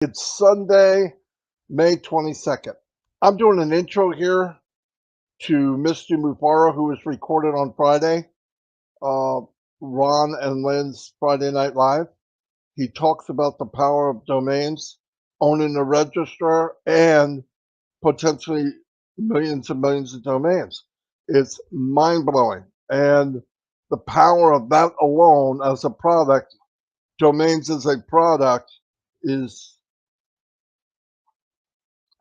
It's Sunday, May 22nd. I'm doing an intro here to Mr. Mufareh, who was recorded on Friday, Ron and Lynn's Friday Night Live. He talks about the power of domains, owning a registrar, and potentially millions and millions of domains. It's mind-blowing. And the power of that alone as a product, domains as a product, is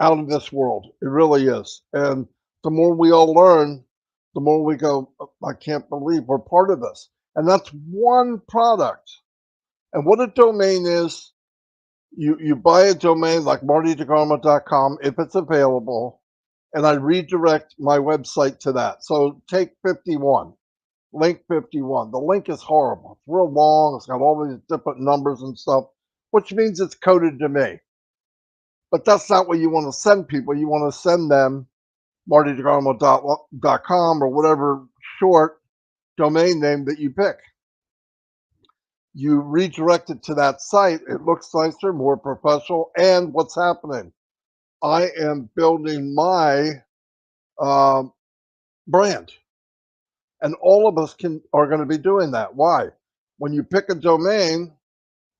out of this world. It really is. And the more we all learn, the more we go, I can't believe we're part of this. And that's one product. And what a domain is, you buy a domain like martydegarmo.com if it's available, and I redirect my website to that. So take 51, link 51. The link is horrible. It's real long. It's got all these different numbers and stuff, which means it's coded to me. But that's not what you want to send people. You want to send them martydegarmo.com or whatever short domain name that you pick. You redirect it to that site. It looks nicer, more professional. And what's happening? I am building my brand. And all of us are going to be doing that. Why? When you pick a domain,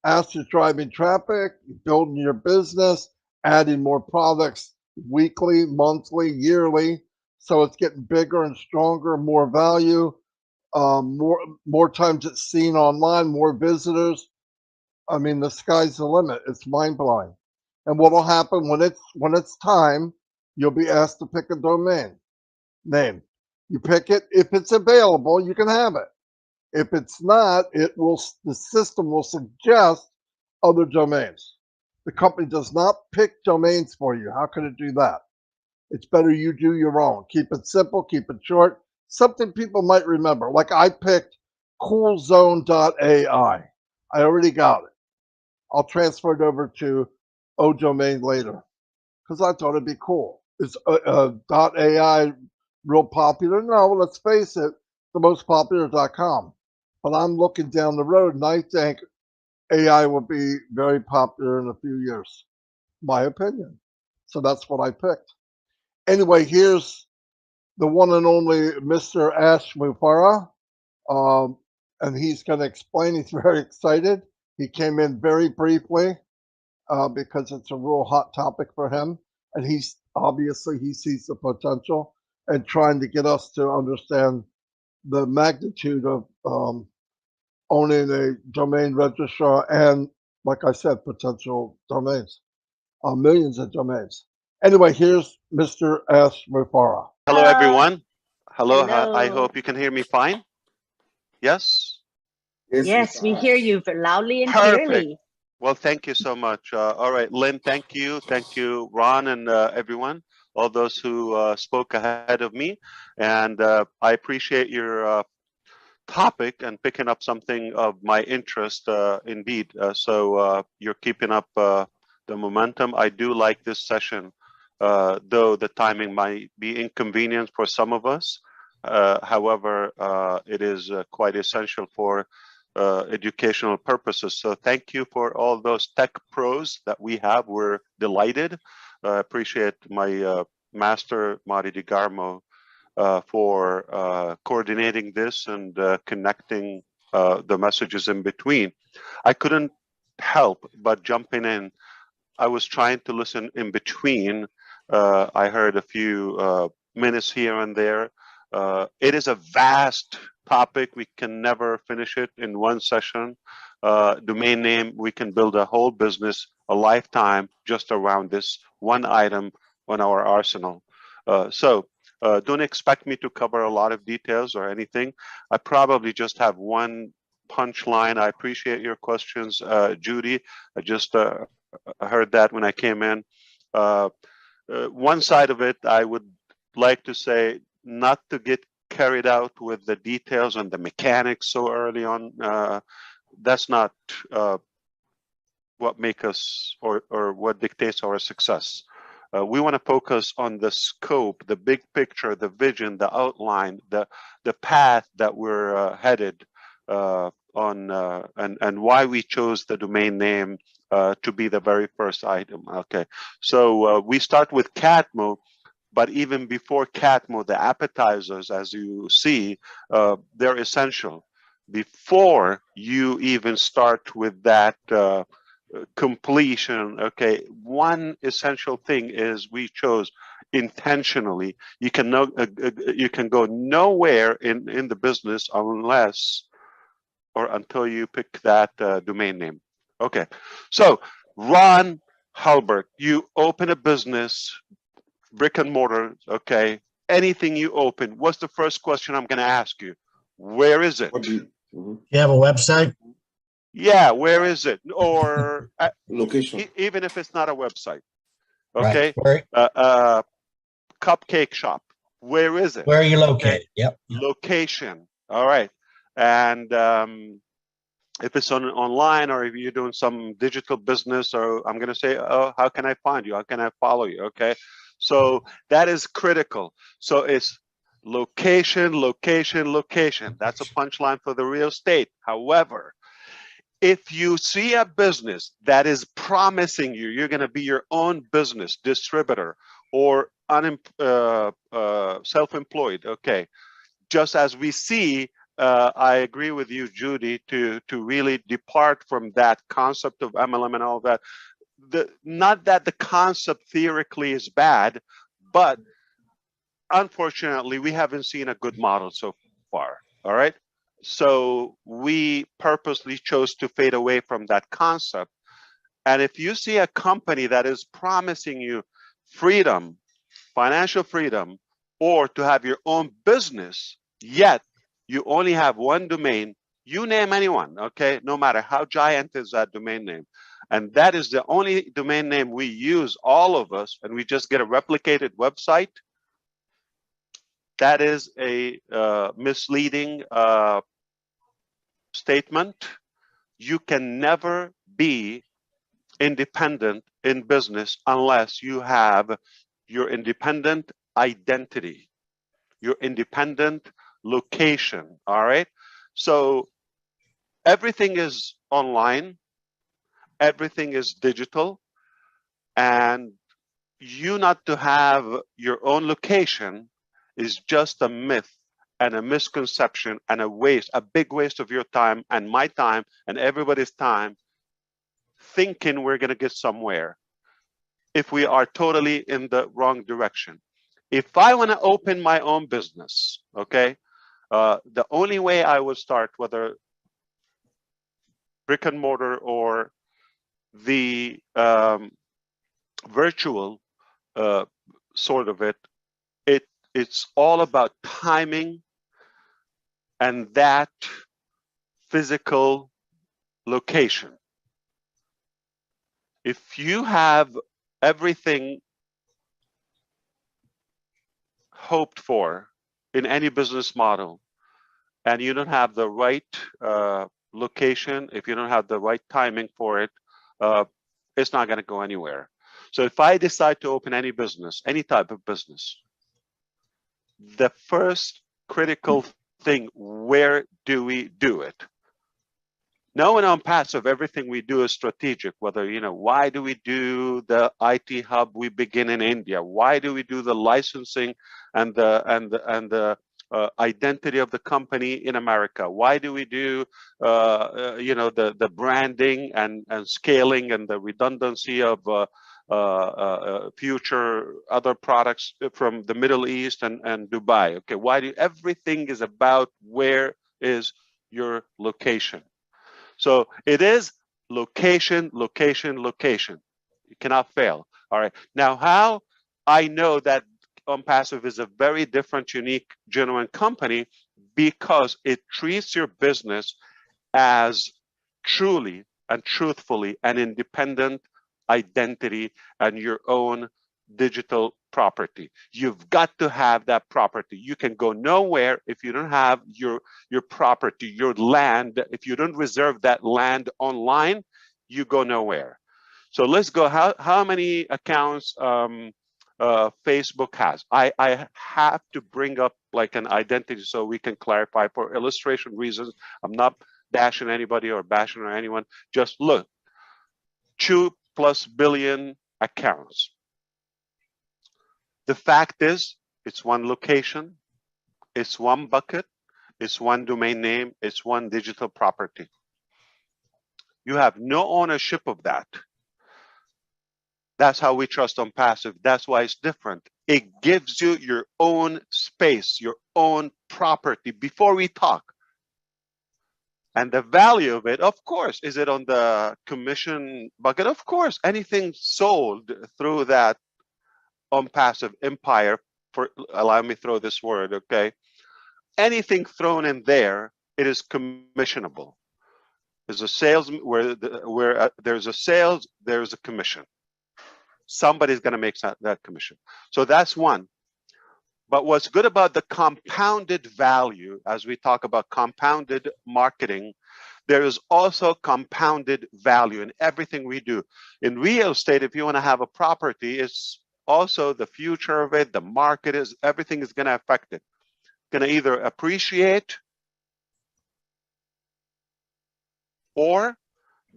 as you're driving traffic, building your business, adding more products weekly, monthly, yearly. So it's getting bigger and stronger, more value, more times it's seen online, more visitors. I mean, the sky's the limit. It's mind blowing. And what will happen when it's time? You'll be asked to pick a domain name. You pick it. If it's available, you can have it. If it's not, the system will suggest other domains. The company does not pick domains for you. How can it do that? It's better you do your own. Keep it simple, keep it short. Something people might remember. Like I picked coolzone.ai. I already got it. I'll transfer it over to ODomain later because I thought it'd be cool. Is .ai real popular? No, let's face it, the most popular is .com. But I'm looking down the road and I think AI will be very popular in a few years. My opinion. So that's what I picked. Anyway, here's the one and only Mr. Ash Mufareh. And he's going to explain. He's very excited. He came in very briefly because it's a real hot topic for him. And he's obviously, he sees the potential and trying to get us to understand the magnitude of owning a domain registrar and, like I said, potential domains, millions of domains. Anyway, here's Mr. S. Mufareh. Hello, everyone. Hello. Hello. I hope you can hear me fine. Yes? Yes, we hear you loudly and Perfect. clearly. Well, thank you so much. All right, Lynn, thank you. Thank you, Ron, and everyone, all those who spoke ahead of me. And I appreciate your topic and picking up something of my interest, indeed. So you're keeping up the momentum. I do like this session, though the timing might be inconvenient for some of us. However, it is quite essential for educational purposes. So thank you for all those tech pros that we have. We're delighted. Appreciate my master, Mari DiGarmo, for coordinating this and connecting the messages in between. I couldn't help but jumping in. I was trying to listen in between. I heard a few minutes here and there. It is a vast topic. We can never finish it in one session. Domain name, we can build a whole business, a lifetime just around this one item on our arsenal. So don't expect me to cover a lot of details or anything. I probably just have one punchline. I appreciate your questions, Judy. I just heard that when I came in. One side of it, I would like to say not to get carried out with the details and the mechanics so early on. That's not what makes us or what dictates our success. We want to focus on the scope, the big picture, the vision, the outline, the path that we're headed. and why we chose the domain name to be the very first item. Okay, so we start with Catmo, but even before Catmo, the appetizers, as you see, they're essential. Before you even start with that completion, okay, one essential thing is we chose intentionally. You can go nowhere in the business unless or until you pick that domain name. Okay, so Ron Halbert, you open a business, brick and mortar, okay, anything you open, what's the first question I'm going to ask you? Where is it? You have a website? Yeah, where is it? Or Location. even if it's not a website, okay? Right. Cupcake shop, where is it? Where are you located? Okay. Yep. Location, all right. And if it's online, or if you're doing some digital business, or I'm going to say, oh, how can I find you? How can I follow you? Okay. So that is critical. So it's location, location, location. That's a punchline for the real estate. However, if you see a business that is promising you're going to be your own business distributor or self-employed, okay, just as we see, I agree with you, Judy, to really depart from that concept of MLM and all that. Not that the concept theoretically is bad, but unfortunately, we haven't seen a good model so far. All right. So we purposely chose to fade away from that concept. And if you see a company that is promising you freedom, financial freedom, or to have your own business, yet you only have one domain, you name anyone, okay? No matter how giant is that domain name. And that is the only domain name we use, all of us, and we just get a replicated website. That is a misleading statement. You can never be independent in business unless you have your independent identity, your independent location, all right? So everything is online, everything is digital, and you not to have your own location is just a myth and a misconception and a waste, a big waste of your time and my time and everybody's time thinking we're going to get somewhere if we are totally in the wrong direction. If I want to open my own business, okay, the only way I would start, whether brick and mortar or the virtual sort of it's all about timing and that physical location. If you have everything hoped for in any business model and you don't have the right location, if you don't have the right timing for it, it's not going to go anywhere. So if I decide to open any business, any type of business, the first critical thing, where do we do it? Now in ONPASSIVE, everything we do is strategic. Whether, you know, why do we do the IT hub we begin in India? Why do we do the licensing and the identity of the company in America? Why do we do you know, the branding and scaling and the redundancy of future other products from the Middle East and Dubai? Okay, why do everything is about where is your location? So it is location, location, location. You cannot fail. All right. Now, how I know that ONPASSIVE is a very different, unique, genuine company, because it treats your business as truly and truthfully an independent identity and your own digital property. You've got to have that property. You can go nowhere if you don't have your property, your land. If you don't reserve that land online, you go nowhere. So let's go. How many accounts Facebook has. I have to bring up like an identity so we can clarify for illustration reasons. I'm not bashing anybody or bashing or anyone. Just look, 2+ billion accounts. The fact is, it's one location, it's one bucket, it's one domain name, it's one digital property. You have no ownership of that. That's how we trust ONPASSIVE. That's why it's different. It gives you your own space, your own property before we talk. And the value of it, of course, is it on the commission bucket? Of course, anything sold through that ONPASSIVE empire, for allow me to throw this word, okay? Anything thrown in there, it is commissionable. There's a sales where there's a sales, there's a commission. Somebody's going to make that commission. So that's one. But what's good about the compounded value, as we talk about compounded marketing, there is also compounded value in everything we do. In real estate, if you want to have a property, it's also the future of it, the market is, everything is going to affect it. Going to either appreciate or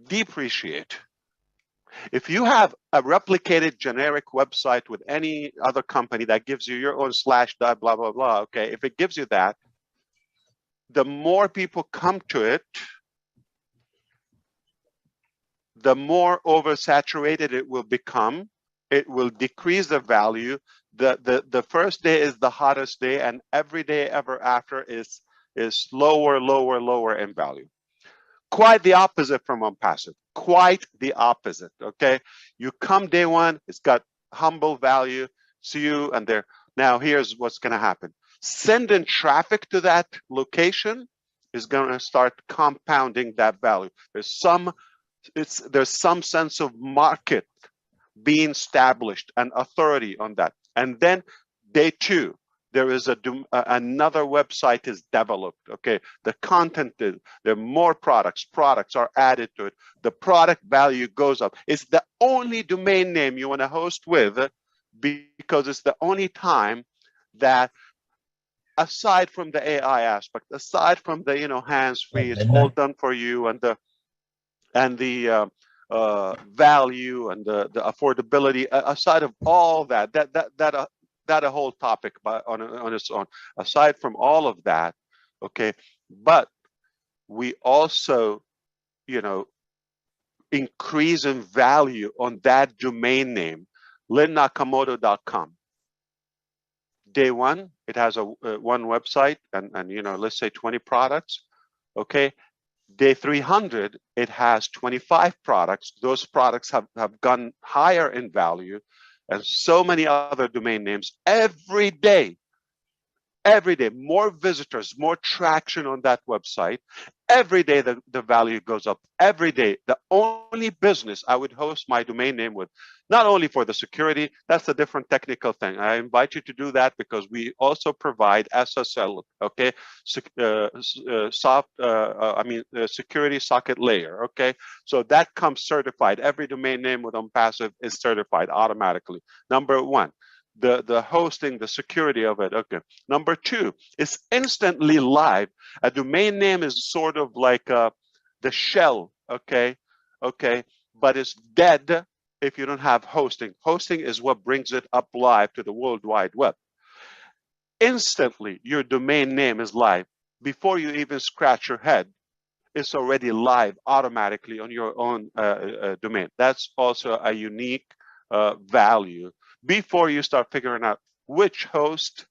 depreciate. If you have a replicated generic website with any other company that gives you your own / blah, blah, blah, okay, if it gives you that, the more people come to it, the more oversaturated it will become. It will decrease the value. The first day is the hottest day, and every day ever after is lower, lower, lower in value. Quite the opposite from ONPASSIVE. Quite the opposite. Okay, you come day one, it's got humble value. See you and there. Now here's what's going to happen. Sending traffic to that location is going to start compounding that value. There's some sense of market being established and authority on that. And then day two, there is another website is developed. Okay, the content is, there are more products are added to it. The product value goes up. It's the only domain name you want to host with, because it's the only time that, aside from the AI aspect, aside from the hands-free, it's all done for you, and the value and the affordability, aside of all that a whole topic on its own. Aside from all of that, okay, but we also increase in value on that domain name, linnakamoto.com. Day one, it has one website and let's say 20 products. Okay, day 300, it has 25 products. Those products have gone higher in value, and so many other domain names. Every day, more visitors, more traction on that website. Every day the value goes up. Every day. The only business I would host my domain name with, not only for the security, that's a different technical thing. I invite you to do that because we also provide SSL, okay, security socket layer, okay? So that comes certified. Every domain name with ONPASSIVE is certified automatically. Number one. The hosting, the security of it. Okay. Number two, it's instantly live. A domain name is sort of like the shell, okay, but it's dead if you don't have hosting. Hosting is what brings it up live to the World Wide Web. Instantly, your domain name is live. Before you even scratch your head, it's already live automatically on your own domain. That's also a unique value. Before you start figuring out which host,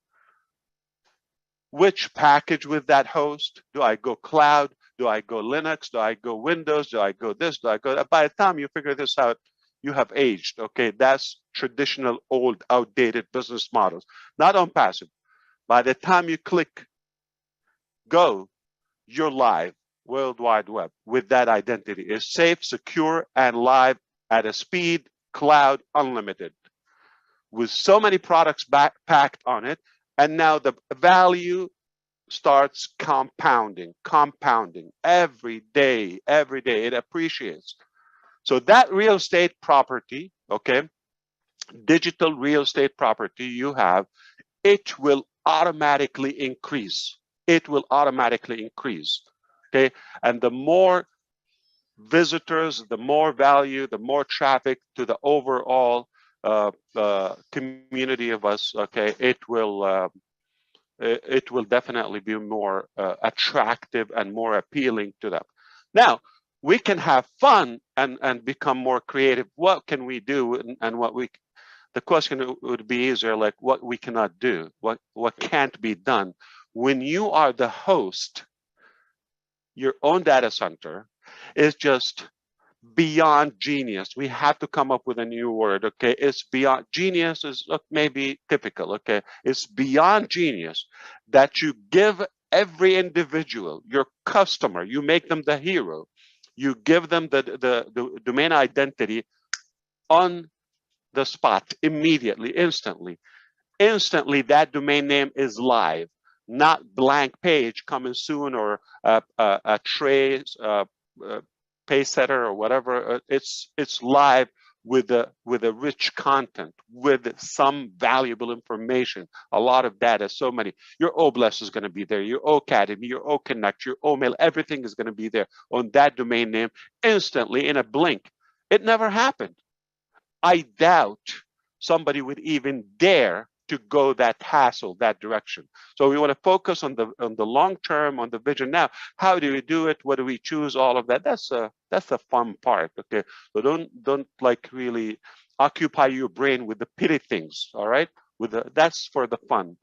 which package with that host, do I go cloud, do I go Linux, do I go Windows, do I go this, do I go that? By the time you figure this out, you have aged, okay? That's traditional, old, outdated business models, not ONPASSIVE. By the time you click go, you're live, World Wide Web, with that identity. It's safe, secure, and live at a speed, cloud, unlimited, with so many products packed on it. And now the value starts compounding every day, it appreciates. So that real estate property, okay, digital real estate property you have, it will automatically increase. It will automatically increase. Okay, and the more visitors, the more value, the more traffic to the overall community of us. Okay, it will definitely be more attractive and more appealing to them. Now, we can have fun and become more creative. What can we do, and what we? The question would be easier, like what we cannot do, what can't be done. When you are the host, your own data center is just beyond genius. We have to come up with a new word. Okay, it's beyond genius is maybe typical. Okay, it's beyond genius that you give every individual, your customer, you make them the hero, you give them the domain identity on the spot, immediately, instantly. That domain name is live, not blank page coming soon, or a trace pay setter or whatever. It's live with a rich content, with some valuable information, a lot of data, so many. Your OBLES is going to be there, your OAcademy, your OConnect, your OMail, everything is going to be there on that domain name instantly, in a blink. It never happened. I doubt somebody would even dare to go that hassle, that direction. So we want to focus on the long term, on the vision. Now, how do we do it? What do we choose? All of that. That's the fun part. Okay, so don't like really occupy your brain with the pity things. All right, that's for the fun.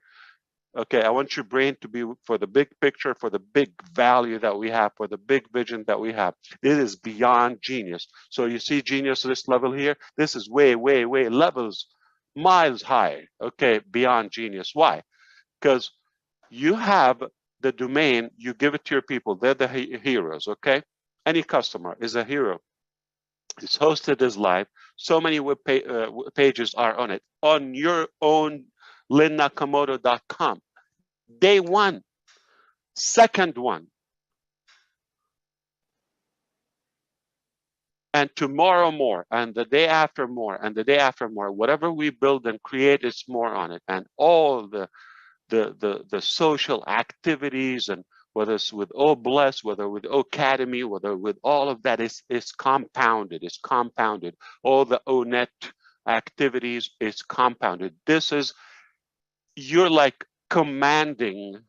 Okay, I want your brain to be for the big picture, for the big value that we have, for the big vision that we have. It is beyond genius. So you see genius at this level here? This is way, way, way levels, miles high, okay, beyond genius. Why? Because you have the domain, you give it to your people, they're the heroes, okay? Any customer is a hero. It's hosted as live. So many web pages are on it. On your own linnakamoto.com. Day one, second one, and tomorrow more, and the day after more, and the day after more. Whatever we build and create is more on it, and all the social activities, and whether it's with OBLES, whether with OAcademy, whether with all of that is compounded. It's compounded. All the ONET activities is compounded. This is, you're like commanding,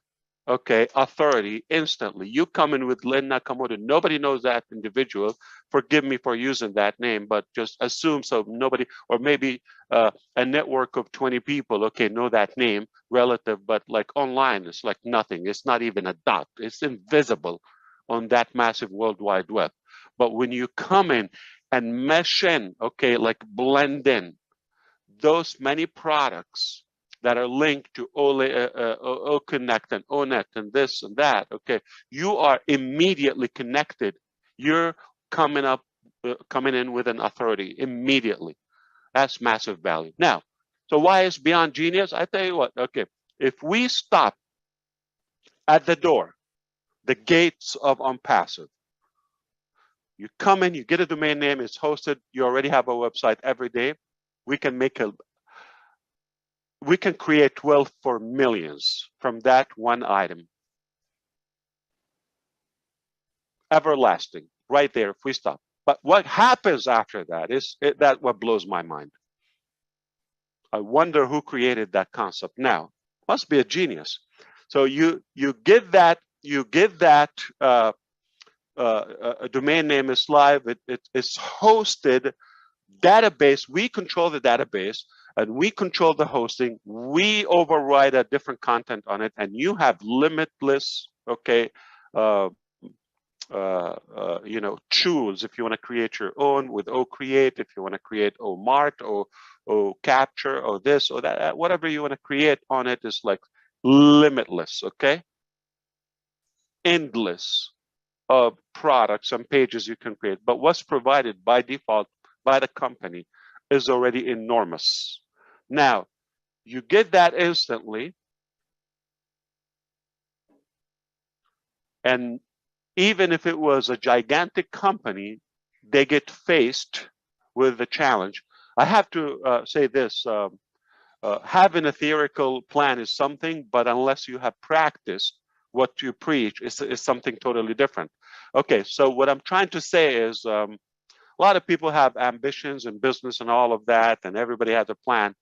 okay, authority instantly. You come in with Lynn Nakamoto. Nobody knows that individual. Forgive me for using that name, but just assume so. Nobody, or maybe a network of 20 people, okay, know that name, relative, but like online, it's like nothing. It's not even a dot. It's invisible on that massive World Wide Web. But when you come in and mesh in, okay, like blend in those many products that are linked to OConnect and ONET and this and that, okay, you are immediately connected. You're coming in with an authority immediately. That's massive value. Now, so why is beyond genius? I tell you what, okay, if we stop at the door, the gates of ONPASSIVE, you come in, you get a domain name, it's hosted, you already have a website every day. We can create wealth for millions from that one item. Everlasting, right there if we stop. But what happens after that is that what blows my mind. I wonder who created that concept. Now, must be a genius. So you give that a domain name is live. It's hosted database. We control the database. And we control the hosting. We override a different content on it, and you have limitless, okay, tools. If you want to create your own with OCreate, if you want to create OMart or OCapture or this or that, whatever you want to create on it is like limitless, okay, endless products and pages you can create. But what's provided by default by the company is already enormous. Now, you get that instantly, and even if it was a gigantic company, they get faced with the challenge. I have to say this. Having a theoretical plan is something, but unless you have practiced what you preach, is something totally different. Okay, so what I'm trying to say is a lot of people have ambitions in business and all of that, and everybody has a plan.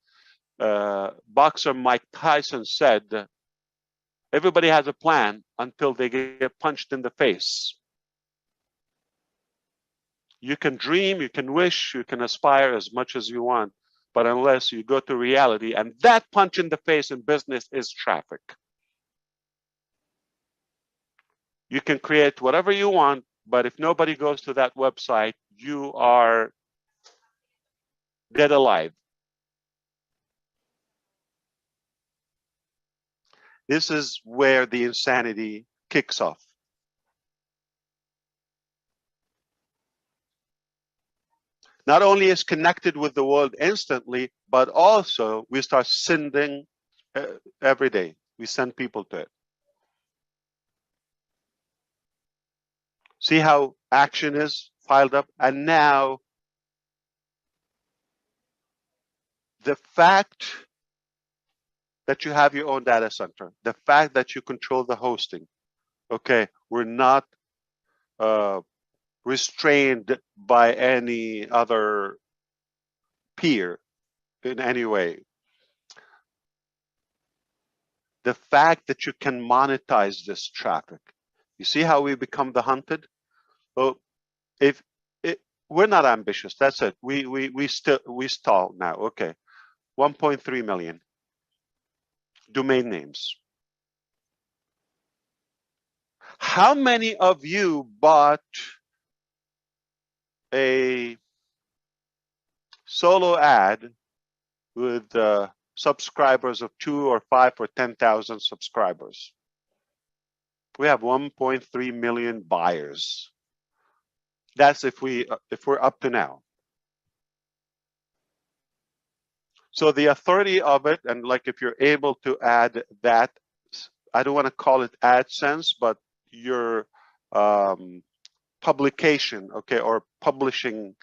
Boxer Mike Tyson said, everybody has a plan until they get punched in the face. You can dream, you can wish, you can aspire as much as you want, but unless you go to reality, and that punch in the face in business is traffic. You can create whatever you want, but if nobody goes to that website, you are dead alive. This is where the insanity kicks off. Not only is connected with the world instantly, but also we start sending every day. We send people to it. See how action is piled up? And now the fact that you have your own data center, the fact that you control the hosting, okay, we're not restrained by any other peer in any way. The fact that you can monetize this traffic. You see how we become the hunted? Well, if we're not ambitious, that's it. We stall now. Okay, 1.3 million domain names. How many of you bought a solo ad with subscribers of 2 or 5 or 10,000 subscribers? We have 1.3 million buyers. That's if we're up to now. So the authority of it, and like if you're able to add that, I don't want to call it AdSense, but your publication, okay, or publishing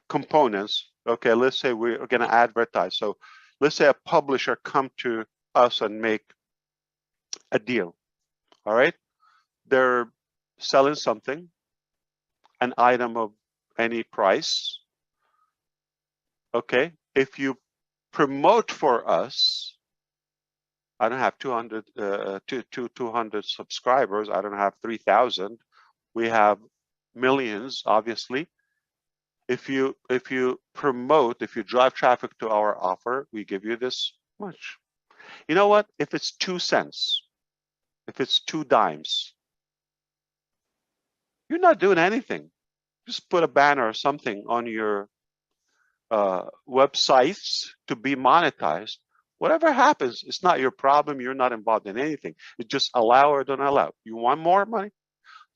components. Okay, let's say we're going to advertise. So let's say a publisher come to us and make a deal. All right, they're selling something, an item of any price. Okay, if you promote for us, I don't have 200 subscribers. I don't have 3,000. We have millions, obviously. If you promote, if you drive traffic to our offer, we give you this much. You know what? If it's 2 cents, if it's 2 dimes, you're not doing anything. Just put a banner or something on your websites to be monetized. Whatever happens, it's not your problem. You're not involved in anything. It's just allow or don't allow. You want more money?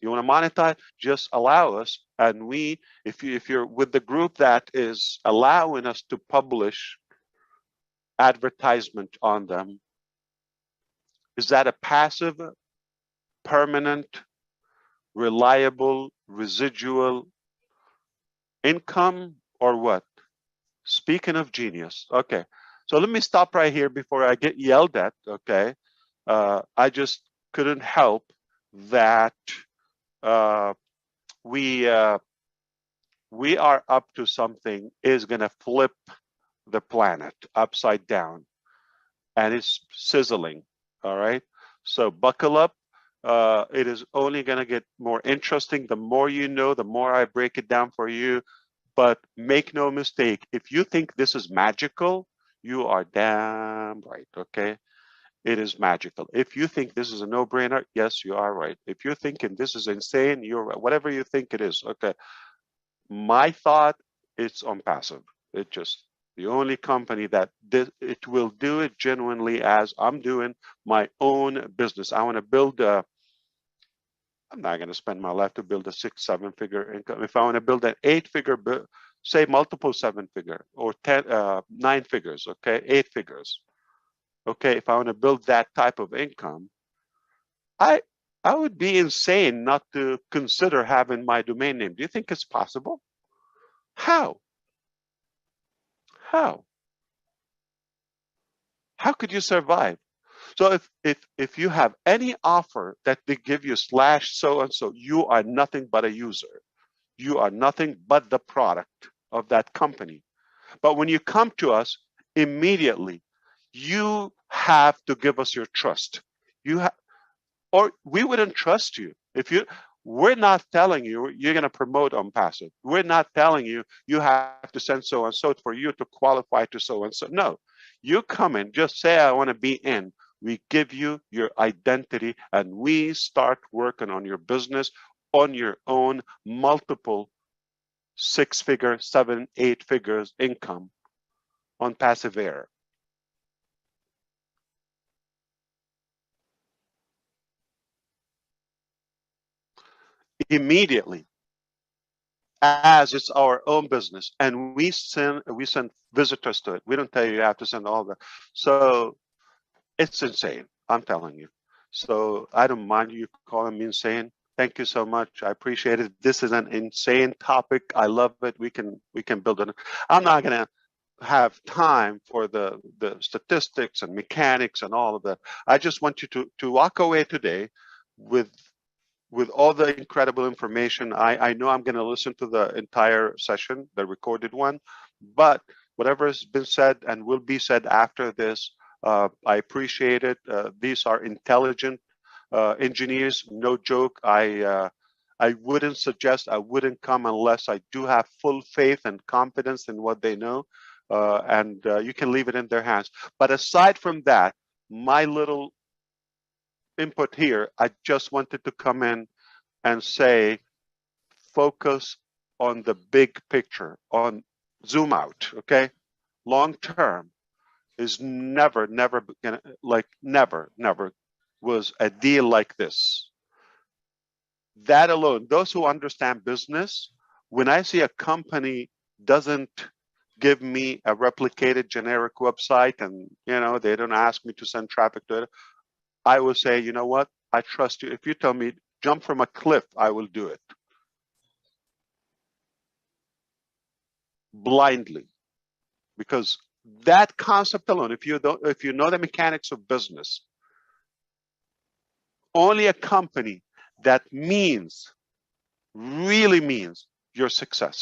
You want to monetize? Just allow us. And we, if you're with the group that is allowing us to publish advertisement on them, is that a passive, permanent, reliable, residual income or what? Speaking of genius. Okay. So let me stop right here before I get yelled at. Okay. I just couldn't help that we are up to something is going to flip the planet upside down, and it's sizzling. All right, so buckle up. It is only going to get more interesting. The more you know, the more I break it down for you. But make no mistake, if you think this is magical, you are damn right. Okay, it is magical. If you think this is a no-brainer, yes, you are right. If you're thinking this is insane, you're right. Whatever you think it is. Okay, my thought, it's ONPASSIVE. It just the only company that it will do it genuinely as I'm doing my own business. I want to build a, I'm not going to spend my life to build a 6-7 figure income. If I want to build an 8-figure, say multiple 7-figure or 9 figures, okay, 8 figures. Okay, if I want to build that type of income, I would be insane not to consider having my domain name. Do you think it's possible? How? How? How could you survive? So if you have any offer that they give you slash so and so, you are nothing but a user. You are nothing but the product of that company. But when you come to us, immediately, you have to give us your trust. You have, or we wouldn't trust you. If you, we're not telling you you're going to promote ONPASSIVE. We're not telling you you have to send so and so for you to qualify to so and so. No, you come in, just say I want to be in. We give you your identity, and we start working on your business on your own, multiple 6-figure, 7, 8 figures income on passive air. Immediately, as it's our own business, and we send visitors to it. We don't tell you have to send all that. So it's insane, I'm telling you. So I don't mind you calling me insane. Thank you so much. I appreciate it. This is an insane topic. I love it. We can build on it. I'm not gonna have time for the statistics and mechanics and all of that. I just want you to walk away today with all the incredible information. I know I'm going to listen to the entire session, the recorded one, but whatever has been said and will be said after this, I appreciate it. These are intelligent engineers, no joke. I wouldn't suggest, I wouldn't come unless I do have full faith and confidence in what they know, and you can leave it in their hands. But aside from that, my little input here, I just wanted to come in and say, focus on the big picture, on zoom out, okay? Long term is never gonna, like never was a deal like this. That alone, those who understand business, when I see a company doesn't give me a replicated generic website and they don't ask me to send traffic to it, I will say, you know what, I trust you. If you tell me jump from a cliff, I will do it blindly, because that concept alone, if you know the mechanics of business, only a company that really means your success